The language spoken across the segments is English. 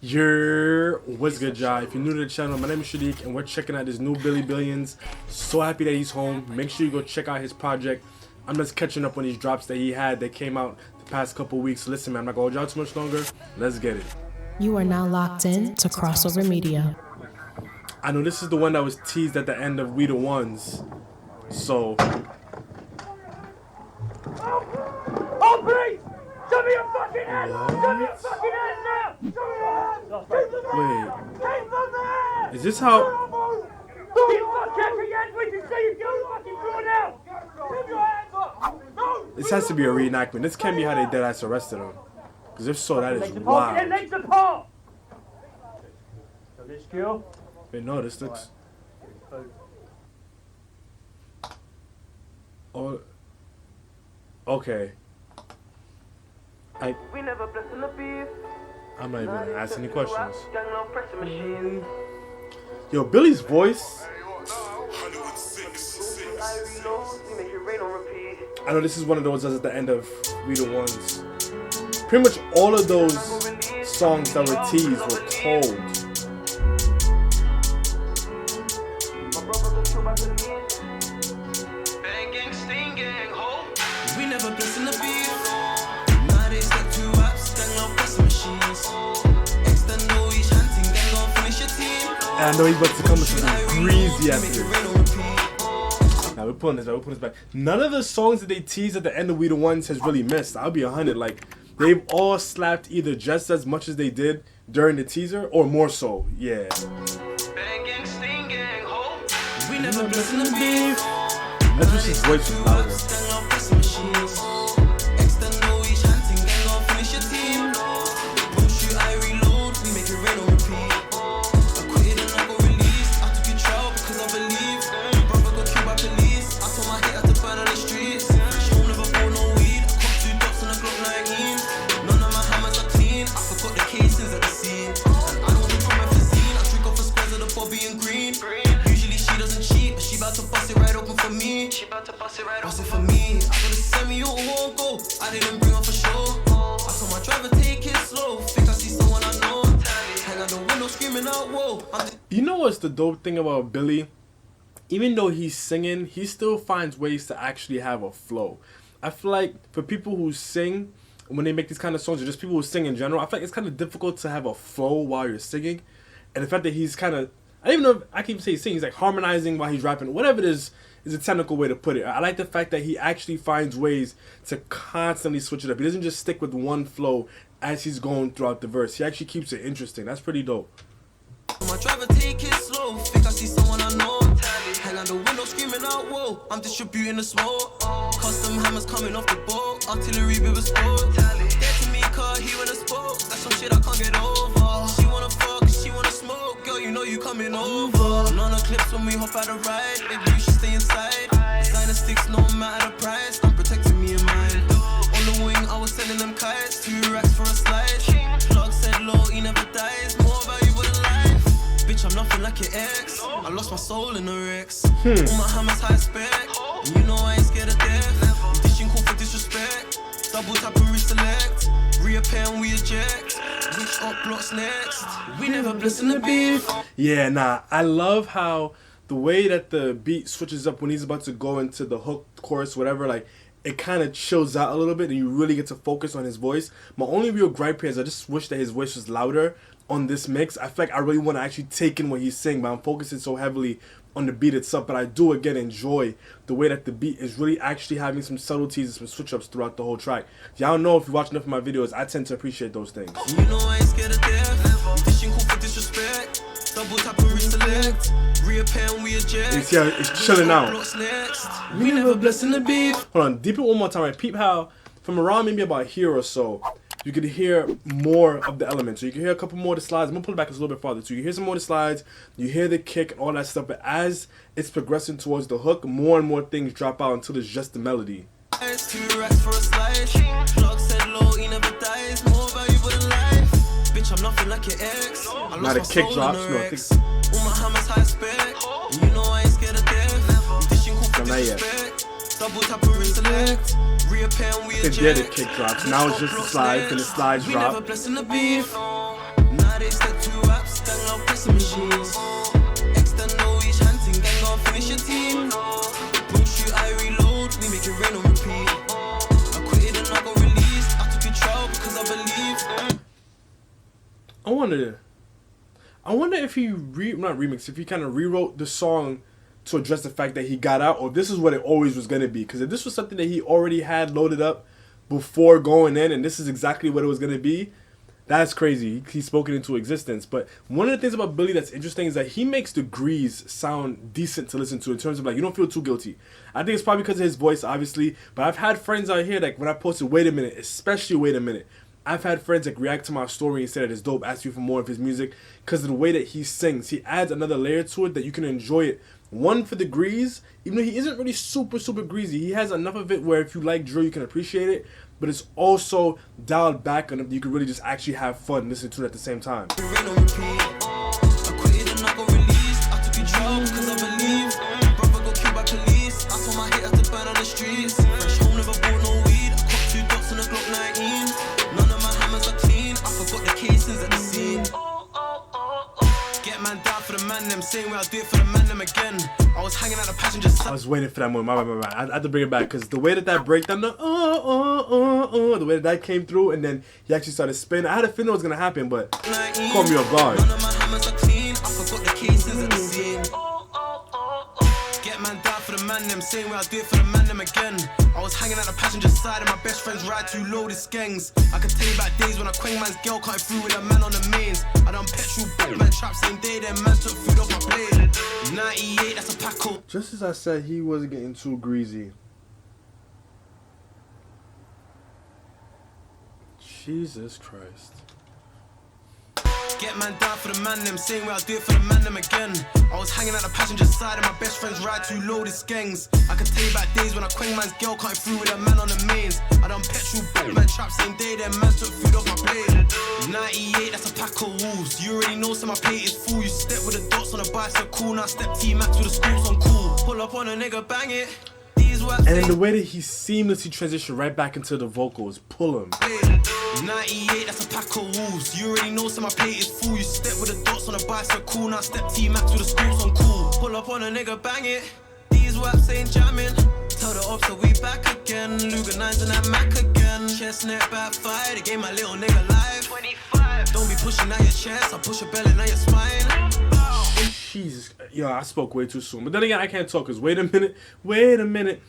What's good, y'all? If you're new to the channel, my name is Shadiq and we're checking out this new Billy Billions. So happy that he's home. Make sure you go check out his project. I'm just catching up on these drops that he had that came out the past couple weeks. Listen, man, I'm not gonna hold y'all too much longer. Let's get it. You are now locked in to Crossover Media. I know this is the one that was teased at the end of We the Ones. So Oh, please! Show me your fucking hand! Show me your fucking hand now! Show me your hand! wait, is this how? You fucking hands! We can see you go fucking through now! Keep your hands up! No! This has to be a reenactment. This can't be how they deadass arrested him. Because if so, that is Legs wild. apart! So this skill. Wait, no, this looks. Oh. Okay. We never blessing the beef. I'm not even gonna ask any questions. Yo, Billy's voice. I know this is one of those that's at the end of We the Ones. Pretty much all of those songs that were teased were cold. We never blessing the beef. Nowadays got two apps, gang love pressing machines. Extend no each hunting, gang gon' finish your team. And I know he's about to come with something greasy after this. Now we're pulling this back. None of the songs that they teased at the end of We the Ones has really missed. I'll be 100. Like, they've all slapped either just as much as they did during the teaser or more so. Yeah. We never blessing the beef. That's just his voice was louder. Extend no each hunting, gang gon' finish your team. Don't shoot, I reload, we make it rain on repeat. I quit and I got released. I took control because I believe. Brother got killed by police. I told my hate to burn on the streets. Fresh home, never bought no weed. I caught 2 dots on a Glock 19. None of my hammers are clean. I forgot the casings at the scene. And I don't think I'm a physique. I drink off the squares of the Bobby and Green. Usually she doesn't cheat, but she about to bust it right open for me. She about to bust it right open for me. I gotta send me or won't go. I didn't bring her for sure. I told my driver take it slow. Think I see someone I know. Hang out the window screaming out, whoa. You know what's the dope thing about Billy? Even though he's singing, he still finds ways to actually have a flow. I feel like for people who sing, when they make these kind of songs, or just people who sing in general, I feel like it's kind of difficult to have a flow while you're singing. And the fact that he's kind of, I don't even know if I can even say he's singing, he's like harmonizing while he's rapping. Whatever it is a technical way to put it. I like the fact that he actually finds ways to constantly switch it up. He doesn't just stick with one flow as he's going throughout the verse. He actually keeps it interesting. That's pretty dope. My driver take it slow. Think I see someone I know. Hang out the window screaming out, whoa. I'm distributing the smoke. Custom hammers coming off the boat. Artillery with a spoke. Dead to me car, he wanna spoke. That's some shit I can't get over. She wanna fuck, she wanna smoke. Girl, you know you coming over. None of clips when we hop out of ride. Baby, you should stay inside. Designer sticks, no matter the price. I'm protecting me and mine. On the wing, I was selling them kites. 2 racks for a slide. Plug said low, he never dies. More valuable than life. Bitch, I'm nothing like your ex. I lost my soul in the Rex. All my hammers high spec. And you know I ain't scared of death. Dishing cool for disrespect. Double tap and reselect. Reappear and we eject. Which up blocks next? We never blessing the beef. Yeah, nah, I love how the way that the beat switches up when he's about to go into the hook, chorus, whatever, like, it kind of chills out a little bit and you really get to focus on his voice. My only real gripe here is I just wish that his voice was louder on this mix. I feel like I really want to actually take in what he's saying, but I'm focusing so heavily on the beat itself. But I do, again, enjoy the way that the beat is really actually having some subtleties and some switch-ups throughout the whole track. Y'all know if you watch enough of my videos, I tend to appreciate those things. You know I ain't scared of death. Dishing cool for disrespect. Double tap and reselect. Reappear and we eject. You see how it's chilling out. We never blessing the beef. Hold on, deep it one more time. Right? Peep how from around maybe about here or so, you could hear more of the elements. So you can hear a couple more of the slides. I'm gonna pull it back a little bit farther. So you hear some more of the slides, you hear the kick and all that stuff. But as it's progressing towards the hook, more and more things drop out until it's just the melody. 2 racks for a slide. Plug said low, he never dies. More valuable than life. Bitch, I'm nothing like your ex. I Now the lost my kick soul drops. in the No, Rex. All my hammers high spec. You know I ain't scared of death. Dishing cool for not yet. disrespect. Double tap and reselect. Reappear and we They did it, kick drops. Now it's just the slides, and the slides drop. Never blessing the beef. Nowadays Nowadays, step 2 raps, gang out pressing machines. Extend know each hunting, gang on finish your team. Bro shoot, I reload, we make it rain on repeat. I quitted and I got released. I took control because I believe. I wonder if he if he kind of rewrote the song to address the fact that he got out, or this is what it always was gonna be. Because if this was something that he already had loaded up before going in, and this is exactly what it was gonna be, that's crazy. He's spoken into existence. But one of the things about Billy that's interesting is that he makes degrees sound decent to listen to in terms of like you don't feel too guilty. I think it's probably because of his voice, obviously. But I've had friends out here like when I posted "Wait a Minute," especially "Wait a Minute." I've had friends like react to my story and say that it's dope, ask you for more of his music because of the way that he sings. He adds another layer to it that you can enjoy it. One, for the grease, even though he isn't really super greasy, he has enough of it where if you like drill, you can appreciate it. But it's also dialed back enough that you can really just actually have fun listening to it at the same time. Saying I'll do it for the man them again. I was hanging out the passenger side. I was waiting for that moment. My. I had to bring it back because the way that breakdown, the way that came through, and then he actually started spinning. I had a feeling it was gonna happen, but it caught me off guard. None of my hammers are clean. I forgot the cases at the scene. Get man down for the man them. Saying I'll do it for the man them again. I was hanging out the passenger side and my best friends ride too low, this gangs. I can tell you about days when I quang man's girl cutting through with a man on the mains. I done petrol, man trap same day, then man took food off my plate. 98, that's a packle. Just as I said, he wasn't getting too greasy. Jesus Christ. Get man down for the man them, saying I'll do it for the man them again. I was hanging out the passenger side and my best friends ride too low, this gangs. I can tell you about days when I quang man's girl cutting through with a man on the mains. I done petrol, man trap same day, then man took food off my plate. 98, that's a pack of wolves. You already know, so my plate is full. You step with the dots on a bicycle, now step T-Max with the scoops on cool. Pull up on a nigga, bang it. And then the way that he seamlessly transitioned right back into the vocals, pull him. 98, that's a pack of wolves. You already know, so my plate is full. You step with the dots on a bicycle, now step T-Max with the scoops on cool. Pull up on a nigga, bang it. These waps ain't jamming. Tell the ops that we back again. Luger 9s and that Mac again. Chestnut backfire, they gave my little nigga life. 25. Don't be pushing out your chest, I push your belly, now your spine. Jesus, yo, I spoke way too soon. But then again, I can't talk because wait a minute.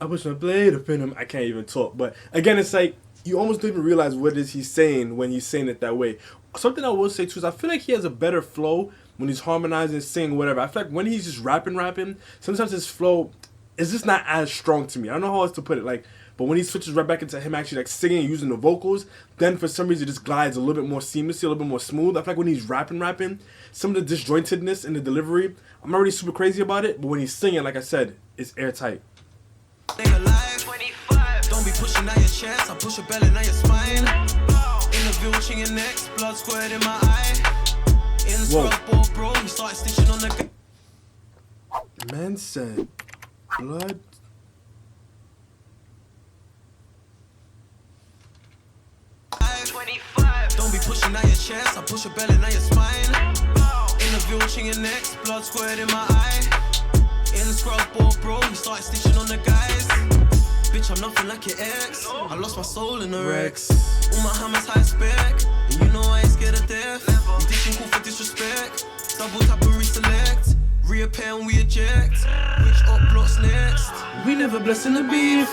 I push my blade up in him. I can't even talk. But again, it's like you almost don't even realize what it is he's saying when he's saying it that way. Something I will say too is I feel like he has a better flow when he's harmonizing, singing, whatever. I feel like when he's just rapping, sometimes his flow is just not as strong to me. I don't know how else to put it. Like, but when he switches right back into him actually like singing and using the vocals, then for some reason it just glides a little bit more seamlessly, a little bit more smooth. I feel like when he's rapping, some of the disjointedness in the delivery, I'm not really super crazy about it. But when he's singing, like I said, it's airtight. Don't be pushing out your chest, I push your belly, now your spine. In the village, your neck, blood squared in my eye. In the scrub, bro, he started stitching on the. Man said, blood. Don't be pushing out your chest, I push your belly, now your spine. In the village, your neck, blood squared in my eye. In the scrub, bro, he started stitching on the guys. Bitch, I'm nothing like your ex. I lost my soul in the Rex. All my hammers high spec, and you know I ain't scared of death. You dishing cool for disrespect. Double tap and reselect. Reappear and we eject. Which up blocks next? We never blessing the beef.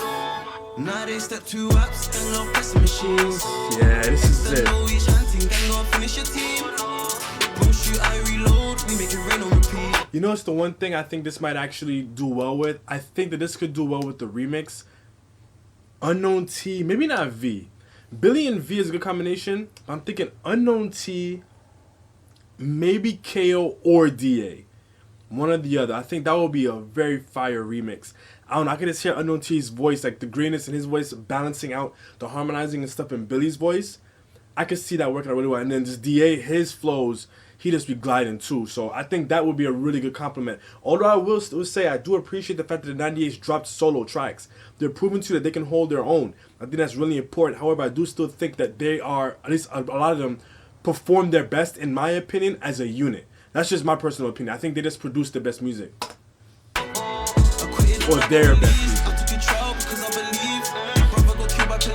Now they step 2 raps, gang love pressing machines. Yeah, this is it. Each hunting, gang love finish your team. Bro shoot, I reload, we make it rain on repeat. You know, it's the one thing I think this might actually do well with. I think that this could do well with the remix. Unknown T, maybe not V. Billy and V is a good combination. But I'm thinking Unknown T, maybe KO or DA. One or the other. I think that would be a very fire remix. I don't know, I can just hear Unknown T's voice, like the greenness in his voice balancing out the harmonizing and stuff in Billy's voice. I could see that working out really well. And then just DA, his flows, he just be gliding too. So I think that would be a really good compliment. Although I will still say I do appreciate the fact that the 98s dropped solo tracks. They're proving to you that they can hold their own. I think that's really important. However, I do still think that they are, at least a lot of them, performed their best, in my opinion, as a unit. That's just my personal opinion. I think they just produced the best music. Or their best music.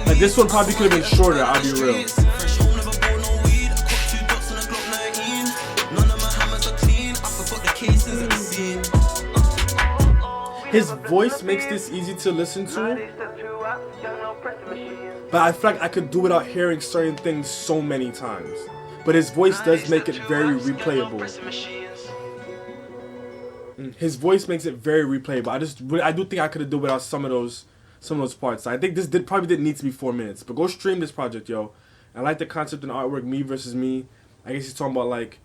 Like, this one probably could have been shorter, I'll be real. His voice makes this easy to listen to, but I feel like I could do without hearing certain things so many times. But his voice does make it very replayable. His voice makes it very replayable. I do think I could have done without some of those parts. I think this probably didn't need to be 4 minutes. But go stream this project, yo. I like the concept and artwork, me versus me. I guess he's talking about like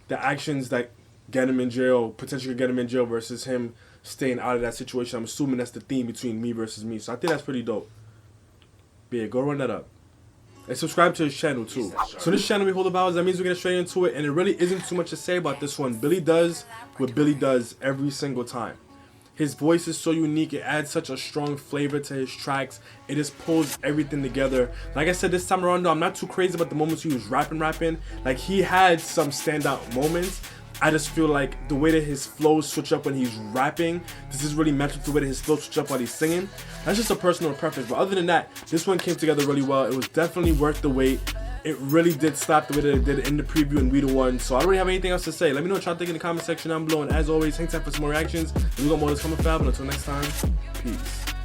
the actions that get him in jail, potentially get him in jail, versus him staying out of that situation. I'm assuming that's the theme between me versus me. So I think that's pretty dope. But yeah, go run that up. And subscribe to his channel too. So this channel we hold about, that means we're getting straight into it, and it really isn't too much to say about this one. Billy does what Billy does every single time. His voice is so unique, it adds such a strong flavor to his tracks. It just pulls everything together. Like I said, this time around though, I'm not too crazy about the moments he was rapping. Like, he had some standout moments. I just feel like the way that his flows switch up when he's rapping, this is really matched with the way that his flows switch up while he's singing. That's just a personal preference, but other than that, this one came together really well. It was definitely worth the wait. It really did slap the way that it did in the preview and We The One. So I don't really have anything else to say. Let me know what y'all think in the comment section down below. And as always, hang tight for some more reactions. And we got more of this coming, fab. And until next time, peace.